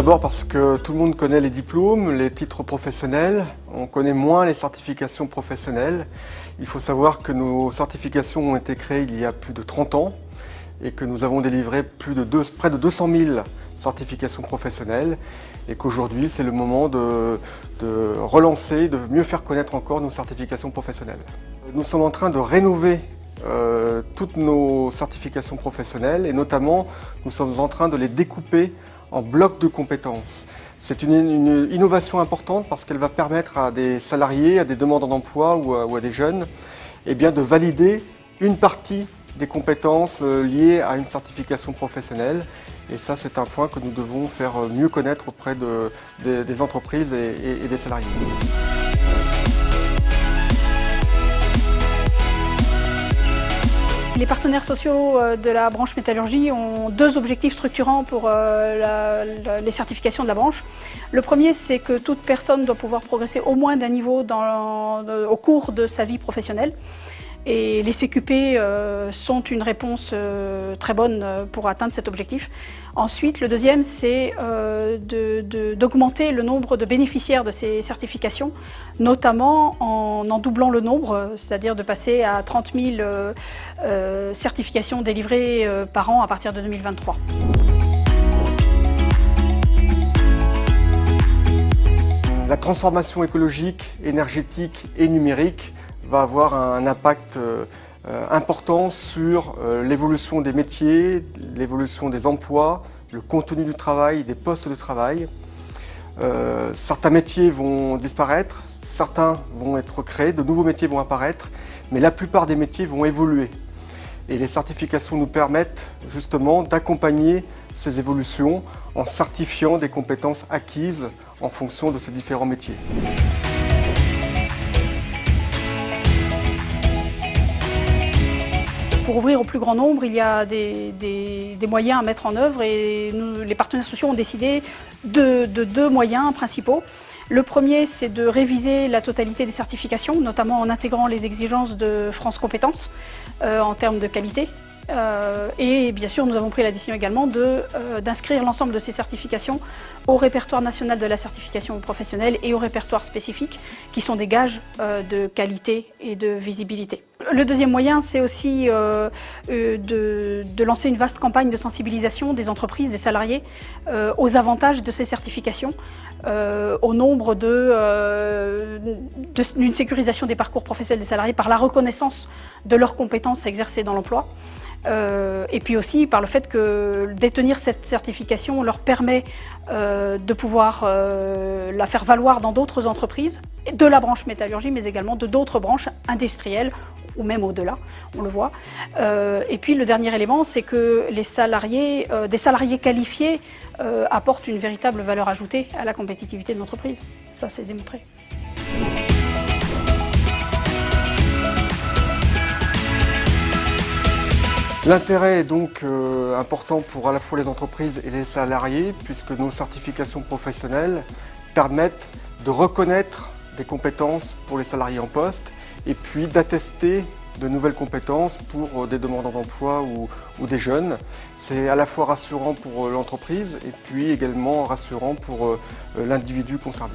D'abord parce que tout le monde connaît les diplômes, les titres professionnels, on connaît moins les certifications professionnelles. Il faut savoir que nos certifications ont été créées il y a plus de 30 ans et que nous avons délivré près de 200 000 certifications professionnelles et qu'aujourd'hui c'est le moment de relancer, de mieux faire connaître encore nos certifications professionnelles. Nous sommes en train de rénover toutes nos certifications professionnelles et notamment nous sommes en train de les découper en blocs de compétences. C'est une innovation importante parce qu'elle va permettre à des salariés, à des demandeurs d'emploi ou à des jeunes de valider une partie des compétences liées à une certification professionnelle. Et ça, c'est un point que nous devons faire mieux connaître auprès des entreprises et des salariés. Les partenaires sociaux de la branche métallurgie ont deux objectifs structurants pour les certifications de la branche. Le premier, c'est que toute personne doit pouvoir progresser au moins d'un niveau au cours de sa vie professionnelle. Et les CQP sont une réponse très bonne pour atteindre cet objectif. Ensuite, le deuxième, c'est d'augmenter le nombre de bénéficiaires de ces certifications, notamment en doublant le nombre, c'est-à-dire de passer à 30 000 certifications délivrées par an à partir de 2023. La transformation écologique, énergétique et numérique va avoir un impact important sur l'évolution des métiers, l'évolution des emplois, le contenu du travail, des postes de travail. Certains métiers vont disparaître, certains vont être créés, de nouveaux métiers vont apparaître, mais la plupart des métiers vont évoluer. Et les certifications nous permettent justement d'accompagner ces évolutions en certifiant des compétences acquises en fonction de ces différents métiers. Pour ouvrir au plus grand nombre, il y a des moyens à mettre en œuvre et les partenaires sociaux ont décidé de deux moyens principaux. Le premier, c'est de réviser la totalité des certifications, notamment en intégrant les exigences de France Compétences en termes de qualité. Et bien sûr, nous avons pris la décision également d'inscrire l'ensemble de ces certifications au répertoire national de la certification professionnelle et au répertoire spécifique, qui sont des gages de qualité et de visibilité. Le deuxième moyen, c'est aussi de lancer une vaste campagne de sensibilisation des entreprises, des salariés, aux avantages de ces certifications, au nombre d'une sécurisation des parcours professionnels des salariés par la reconnaissance de leurs compétences exercées dans l'emploi. Et puis aussi par le fait que détenir cette certification leur permet de pouvoir la faire valoir dans d'autres entreprises, de la branche métallurgie, mais également de d'autres branches industrielles, ou même au-delà, on le voit. Et puis le dernier élément, c'est que des salariés qualifiés apportent une véritable valeur ajoutée à la compétitivité de l'entreprise. Ça, c'est démontré. L'intérêt est donc important pour à la fois les entreprises et les salariés puisque nos certifications professionnelles permettent de reconnaître des compétences pour les salariés en poste et puis d'attester de nouvelles compétences pour des demandeurs d'emploi ou des jeunes. C'est à la fois rassurant pour l'entreprise et puis également rassurant pour l'individu concerné.